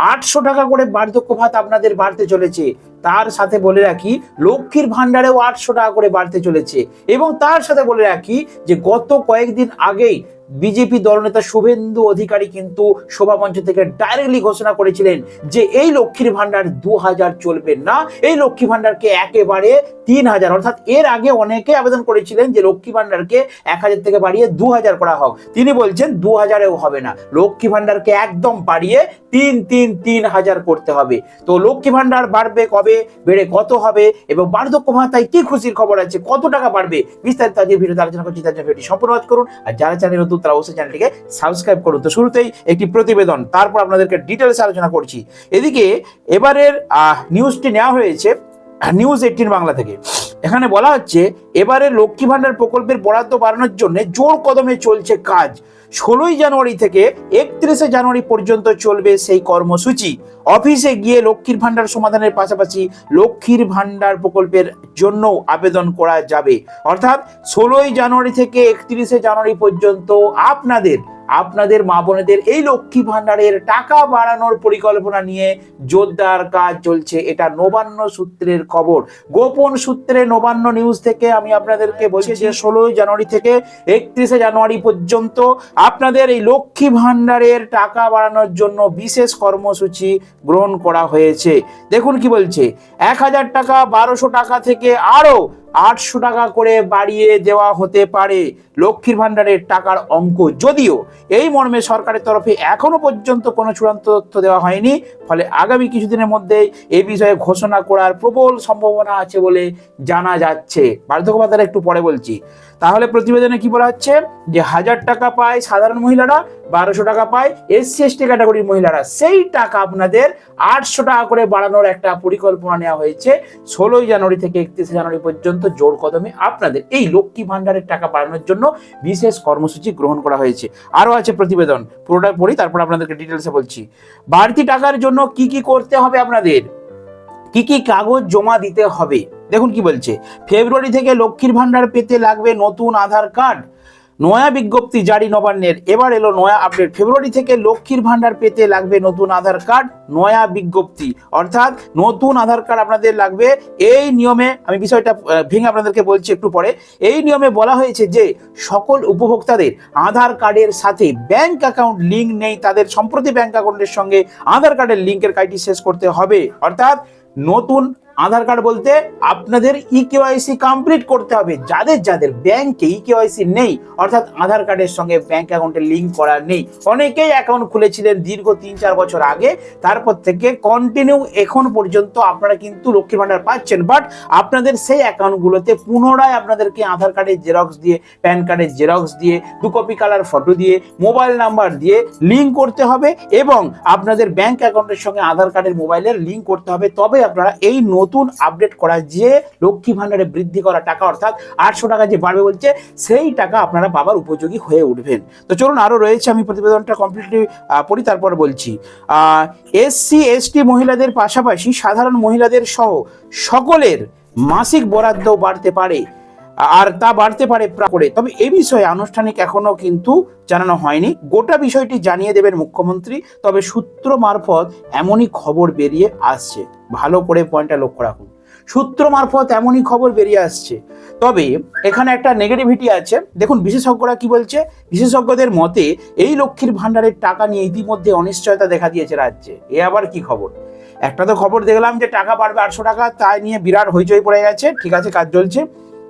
800 টাকা করে বার্ধক্য ভাতা আপনাদের বাড়তে চলেছে। তার সাথে বলে রাখি লক্ষ্মীর ভান্ডারেও 800 টাকা করে বাড়তে চলেছে। এবং তার সাথে বলে রাখি যে গত কয়েকদিন আগেই বিজেপি দলনেতা শুভেন্দু অধিকারী কিন্তু সভামঞ্চ থেকে ডাইরেক্টলি ঘোষণা করেছিলেন যে এই লক্ষ্মীর ভান্ডার 2000 চলবে না, এই লক্ষ্মী ভান্ডারকে একেবারে 3000, অর্থাৎ এর আগে অনেকে আবেদন করেছিলেন যে লক্ষ্মী ভান্ডারকে 1000 থেকে বাড়িয়ে 2000 করা হোক। তিনি বলছেন 2000-এও হবে না, লক্ষ্মী ভান্ডারকে একদম বাড়িয়ে 3000 করতে হবে। তো লক্ষ্মী ভান্ডার বাড়বে কবে, বেড়ে কত হবে এবং বার্ধক্য ভাতায় কি খুশির খবর আছে, কত টাকা বাড়বে, বিস্তারিত আজকের ভিডিওতে আলোচনা করছি। তার জন্য ভিডিওটি সম্পূর্ণ ওয়াচ করুন। আর যারা চ্যানেল নতুন তারা অবশ্যই চ্যানেলটিকে সাবস্ক্রাইব করুন। তো শুরুতেই একটি প্রতিবেদন, তারপর আপনাদেরকে ডিটেলস আলোচনা করছি। এদিকে এবারের নিউজটি নেওয়া হয়েছে নিউজ 18 বাংলা থেকে। এখানে বলা হচ্ছে এবারে লক্ষ্মী ভান্ডার প্রকল্পের বরাদ্দ বাড়ানোর জন্য জোর কদমে চলছে কাজ। 16ই জানুয়ারি থেকে 31শে জানুয়ারি পর্যন্ত চলবে সেই কর্মসূচি। অফিসে গিয়ে লক্ষ্মীর ভান্ডার সমাধানের পাশাপাশি লক্ষ্মীর ভান্ডার প্রকল্পের জন্য আবেদন করা যাবে। অর্থাৎ 16ই জানুয়ারি থেকে 31শে জানুয়ারি পর্যন্ত আপনাদের মা বোনেদের এই লক্ষ্মী ভান্ডারের টাকা বাড়ানোর পরিকল্পনা নিয়ে জোরদার কাজ চলছে। এটা নবান্ন সূত্রের খবর, গোপন সূত্রে নবান্ন নিউজ থেকে আমি আপনাদেরকে বলছি যে 16ই জানুয়ারি থেকে 31শে জানুয়ারি পর্যন্ত আপনাদের এই লক্ষ্মী ভান্ডারের টাকা বাড়ানোর জন্য বিশেষ কর্মসূচি গ্রহণ করা হয়েছে। দেখুন কি বলছে, 1000 টাকা 1200 টাকা থেকে আরো 800 টাকা করে বাড়িয়ে দেওয়া হতে পারে লক্ষ্মীর ভান্ডারের টাকার অঙ্ক। যদিও এই মর্মে সরকারের তরফে এখনো পর্যন্ত কোনো চূড়ান্ত তথ্য দেওয়া হয়নি, ফলে আগামী কিছুদিনের মধ্যেই এই বিষয়ে ঘোষণা করার প্রবল সম্ভাবনা আছে বলে জানা যাচ্ছে। বার্ধক্য ভাতার একটু পরে বলছি। তাহলে প্রতিবেদনে কি বলা হচ্ছে যে 1000 টাকা পায় সাধারণ মহিলারা, 1200 টাকা পায় এসসি এসটি ক্যাটাগরির মহিলারা, সেই টাকা আপনাদের 800 টাকা করে বাড়ানোর একটা পরিকল্পনা নেওয়া হয়েছে। 16ই জানুয়ারি থেকে 31শে জানুয়ারি পর্যন্ত জোর কদমে আপনাদের এই লক্ষ্মী ভান্ডারের টাকা বাড়ানোর জন্য বিশেষ কর্মসূচি গ্রহণ করা হয়েছে। আরো আছে প্রতিবেদন, পুরোটা পড়ি তারপর আপনাদেরকে ডিটেলসে বলছি। বাড়তি টাকার জন্য কি কি করতে হবে, আপনাদের কি কি কাগজ জমা দিতে হবে। দেখুন কি বলছে, ফেব্রুয়ারি থেকে লক্ষ্মীর ভান্ডার পেতে লাগবে নতুন আধার কার্ড। নয়া বিজ্ঞপ্তি জারি নবান্নের, এবার এলো নয়া আপডেট। ফেব্রুয়ারি থেকে লক্ষ্মীর ভান্ডার পেতে লাগবে নতুন আধার কার্ড, নয়া বিজ্ঞপ্তি, অর্থাৎ নতুন আধার কার্ড আপনাদের লাগবে। এই নিয়মে আমি বিষয়টা ভেঙে আপনাদেরকে বলছি একটু পরে। এই নিয়মে বলা হয়েছে যে সকল উপভোক্তাদের আধার কার্ডের সাথে ব্যাংক অ্যাকাউন্ট লিঙ্ক নেই, তাদের সম্প্রতি ব্যাংক অ্যাকাউন্টের সঙ্গে আধার কার্ডের লিঙ্কের কাজটি শেষ করতে হবে। অর্থাৎ নতুন আধার কার্ড বলতে আপনাদের ইকেওয়াইসি কমপ্লিট করতে হবে। যাদের ব্যাংকে ইকেওয়াইসি নেই, অর্থাৎ আধার কার্ডের সঙ্গে ব্যাংক অ্যাকাউন্টে লিঙ্ক করা নেই, অনেকেই অ্যাকাউন্ট খুলেছিলেন দীর্ঘ 3-4 বছর আগে, তারপর থেকে কন্টিনিউ এখন পর্যন্ত আপনারা কিন্তু লক্ষ্মীর ভান্ডার পাচ্ছেন, বাট আপনাদের সেই অ্যাকাউন্টগুলোতে পুনরায় আপনাদেরকে আধার কার্ডের জেরক্স দিয়ে, প্যান কার্ডের জেরক্স দিয়ে, 2 কপি কালার ফটো দিয়ে, মোবাইল নাম্বার দিয়ে লিঙ্ক করতে হবে এবং আপনাদের ব্যাংক অ্যাকাউন্টের সঙ্গে আধার কার্ডের মোবাইলের লিঙ্ক করতে হবে। তবে আপনারা এই নতুন আপডেট করা যে লক্ষ্মী ভান্ডারে বৃদ্ধি করা টাকা, অর্থাৎ 800 টাকা যে বাড়বে বলছে, সেই টাকা আপনারা পাবার উপযোগী হয়ে উঠবেন। তো চলুন আরো রয়েছে, আমি প্রতিবেদনটা কমপ্লিটলি পড়ি তারপর বলছি। এসসি এসটি মহিলাদের পাশাপাশি সাধারণ মহিলাদের সহ সকলের মাসিক বরাদ্দ বাড়তে পারে, আর তা বাড়তে পারে করে। তবে এই বিষয়ে আনুষ্ঠানিক এখনো কিন্তু জানানো হয়নি। গোটা বিষয়টি জানিয়ে দেবেন মুখ্যমন্ত্রী। তবে সূত্র মারফত এমনই খবর বেরিয়ে আসছে, ভালো করে পয়েন্টটা লক্ষ্য রাখুন, সূত্র মারফত এমনই খবর বেরিয়ে আসছে। তবে এখানে একটা নেগেটিভিটি আছে। দেখুন বিশেষজ্ঞরা কি বলছে। বিশেষজ্ঞদের মতে এই লক্ষ্মীর ভান্ডারের টাকা নিয়ে ইতিমধ্যে অনিশ্চয়তা দেখা দিয়েছে রাজ্যে। এ আবার কি খবর? একটা তো খবর দেখলাম যে টাকা বাড়বে 800 টাকা, তাই নিয়ে বিরাট হইচই পড়ে গেছে, ঠিক আছে, কাজ চলছে।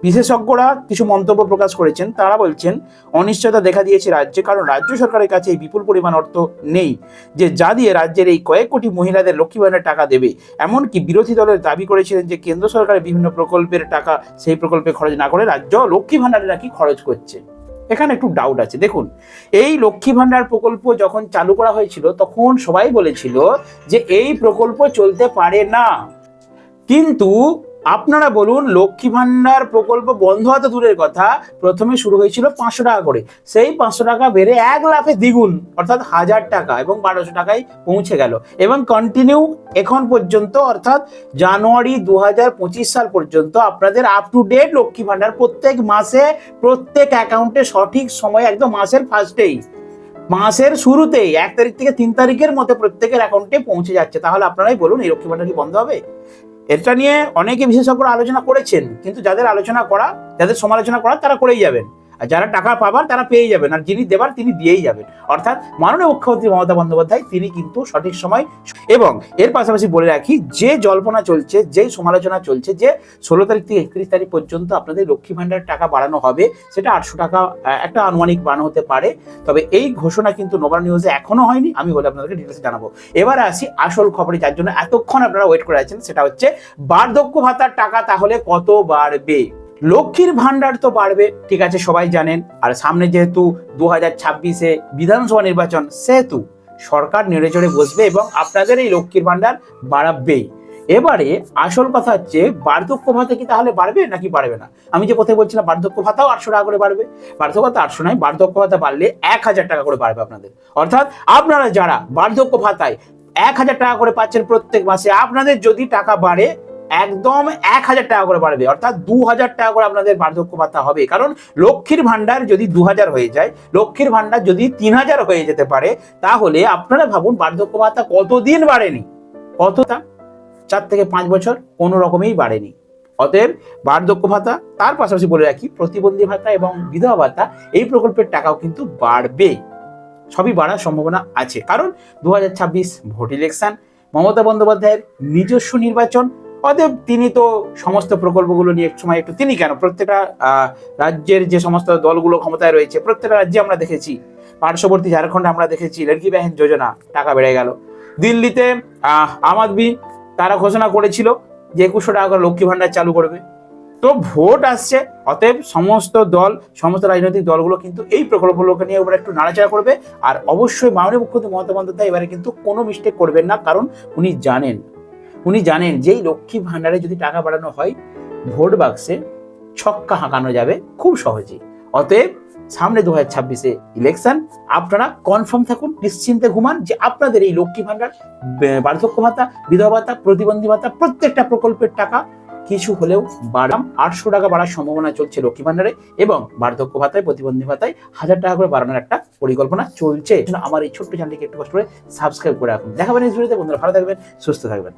বিশেষজ্ঞরা কিছু মন্তব্য প্রকাশ করেছেন, তারা বলছেন অনিশ্চয়তা দেখা দিয়েছে রাজ্যে, কারণ রাজ্য সরকারের কাছে এই বিপুল পরিমাণ অর্থ নেই যে যা দিয়ে রাজ্যের এই কয়েক কোটি মহিলাদের লক্ষ্মী ভান্ডার টাকা দেবে। এমনকি বিরোধী দলের দাবি করেছিলেন যে কেন্দ্র সরকারের বিভিন্ন প্রকল্পের টাকা সেই প্রকল্পে খরচ না করে রাজ্য লক্ষ্মী ভান্ডারে নাকি খরচ করছে। এখানে একটু ডাউট আছে। দেখুন, এই লক্ষ্মী ভান্ডার প্রকল্প যখন চালু করা হয়েছিল তখন সবাই বলেছিল যে এই প্রকল্প চলতে পারে না, কিন্তু আপনারা বলুন, লক্ষ্মী ভান্ডার প্রকল্প বন্ধ হওয়া তো দূরের কথা, প্রথমে শুরু হয়েছিল 500 টাকা করে, সেই 500 টাকা বেড়ে 1 লাফে দ্বিগুণ, অর্থাৎ 1000 টাকা এবং 1200 টাকায় পৌঁছে গেল এবং কন্টিনিউ এখন পর্যন্ত, অর্থাৎ জানুয়ারি 2025 সাল পর্যন্ত আপনাদের up to date Lakshmi Bhandar প্রত্যেক মাসে প্রত্যেক অ্যাকাউন্টে সঠিক সময়ে একদম মাসের ফার্স্টেই মাসের শুরুতেই 1 তারিখ থেকে 3 তারিখের মধ্যে প্রত্যেকের অ্যাকাউন্টে পৌঁছে যাচ্ছে। তাহলে আপনারাই বলুন এই লক্ষ্মী ভান্ডার কি বন্ধ হবে? এটা নিয়ে অনেকে বিশেষজ্ঞরা আলোচনা করেছেন, কিন্তু যাদের আলোচনা করা, যাদের সমালোচনা করা তারা করেই যাবেন, আর যারা টাকা পাবার তারা পেয়েই যাবেন, আর যিনি দেবার তিনি দিয়েই যাবেন। অর্থাৎ মাননীয় মুখ্যমন্ত্রী মমতা বন্দ্যোপাধ্যায় তিনি কিন্তু সঠিক সময়। এবং এর পাশাপাশি বলে রাখি, যে জল্পনা চলছে, যেই সমালোচনা চলছে যে 16 তারিখ থেকে 31 তারিখ পর্যন্ত আপনাদের লক্ষ্মী ভান্ডার টাকা বাড়ানো হবে, সেটা 800 টাকা একটা আনুমানিক বাড়ানো হতে পারে। তবে এই ঘোষণা কিন্তু নবান্ন নিউজে এখনো হয়নি, আমি বলে আপনাদেরকে ডিটেলসে জানাবো। এবার আসি আসল খবরে, যার জন্য এতক্ষণ আপনারা ওয়েট করে আছেন, সেটা হচ্ছে বার্ধক্য ভাতার টাকা তাহলে কত বাড়বে। লক্ষ্মীর ভান্ডার তো বাড়বে, ঠিক আছে, সবাই জানেন। আর সামনে যেহেতু 2026-এ বিধানসভা নির্বাচন, সেহেতু সরকার নেড়ে চড়ে বসবে এবং আপনাদের এই লক্ষ্মীর ভান্ডার বাড়াবেই। এবারে আসল কথা হচ্ছে বার্ধক্য ভাতা কি তাহলে বাড়বে নাকি বাড়বে না? আমি যে কোথায় বলছিলাম বার্ধক্য ভাতাও 800 টাকা করে বাড়বে, বার্ধক্য ভাতা 800 নয়, বার্ধক্য ভাতা বাড়লে 1000 টাকা করে বাড়বে আপনাদের। অর্থাৎ আপনারা যারা বার্ধক্য ভাতায় 1000 টাকা করে পাচ্ছেন প্রত্যেক মাসে, আপনাদের যদি টাকা বাড়ে একদম 1000 টাকা করে বাড়বে, অর্থাৎ 2000 টাকা করে আপনাদের বার্ধক্য ভাতা হবে। কারণ লক্ষ্মীর ভান্ডার যদি 2000 হয়ে যায়, লক্ষ্মীর ভান্ডার যদি 3000 হয়ে যেতে পারে, তাহলে আপনারা ভাবুন বার্ধক্য ভাতা কতদিন বাড়েনি, কতটা 4 থেকে 5 বছর কোনো রকমেই বাড়েনি। অতএব বার্ধক্য ভাতা, তার পাশাপাশি বলে রাখি প্রতিবন্ধী ভাতা এবং বিধবা ভাতা, এই প্রকল্পের টাকাও কিন্তু বাড়বে, সবই বাড়ার সম্ভাবনা আছে। কারণ 2026 ভোট ইলেকশন, মমতা বন্দ্যোপাধ্যায়ের নিজস্ব নির্বাচন। অতএব তিনি তো সমস্ত প্রকল্পগুলো নিয়ে সময় একটু, তিনি কেন, প্রত্যেকটা রাজ্যের যে সমস্ত দলগুলো ক্ষমতায় রয়েছে প্রত্যেকটা রাজ্যে আমরা দেখেছি, পার্শ্ববর্তী ঝাড়খণ্ডে আমরা দেখেছি লড়কি বাহন যোজনা, টাকা বেড়ে গেল। দিল্লিতে আম আদমি তারা ঘোষণা করেছিল যে 2100 টাকা করে লক্ষ্মী ভান্ডার চালু করবে। তো ভোট আসছে, অতএব সমস্ত দল, সমস্ত রাজনৈতিক দলগুলো কিন্তু এই প্রকল্পগুলোকে নিয়ে এবার একটু নাড়াচাড়া করবে। আর অবশ্যই মাননীয় মুখ্যমন্ত্রী মমতা বন্দ্যোপাধ্যায় এবারে কিন্তু কোনো মিস্টেক করবেন না, কারণ উনি জানেন যে এই লক্ষ্মী ভান্ডারে যদি টাকা বাড়ানো হয়, ভোট বাক্সে ছক্কা হাঁকানো যাবে খুব সহজেই। অতএব সামনে 2026-এ ইলেকশন, আপনারা কনফার্ম থাকুন, নিশ্চিন্তে ঘুমান যে আপনাদের এই লক্ষ্মী ভান্ডার, বার্ধক্য ভাতা, বিধবা ভাতা, প্রতিবন্ধী ভাতা, প্রত্যেকটা প্রকল্পের টাকা কিছু হলেও বাড়াম। 800 টাকা বাড়ার সম্ভাবনা চলছে লক্ষ্মী ভান্ডারে, এবং বার্ধক্য ভাতায়, প্রতিবন্ধী ভাতায় 1000 টাকা করে বাড়ানোর একটা পরিকল্পনা চলছে। আমার এই ছোট্ট চ্যানেলটিকে একটু কষ্ট করে সাবস্ক্রাইব করে রাখুন। দেখাবেন এই ভিডিওতে। বন্ধুরা ভালো থাকবেন, সুস্থ থাকবেন।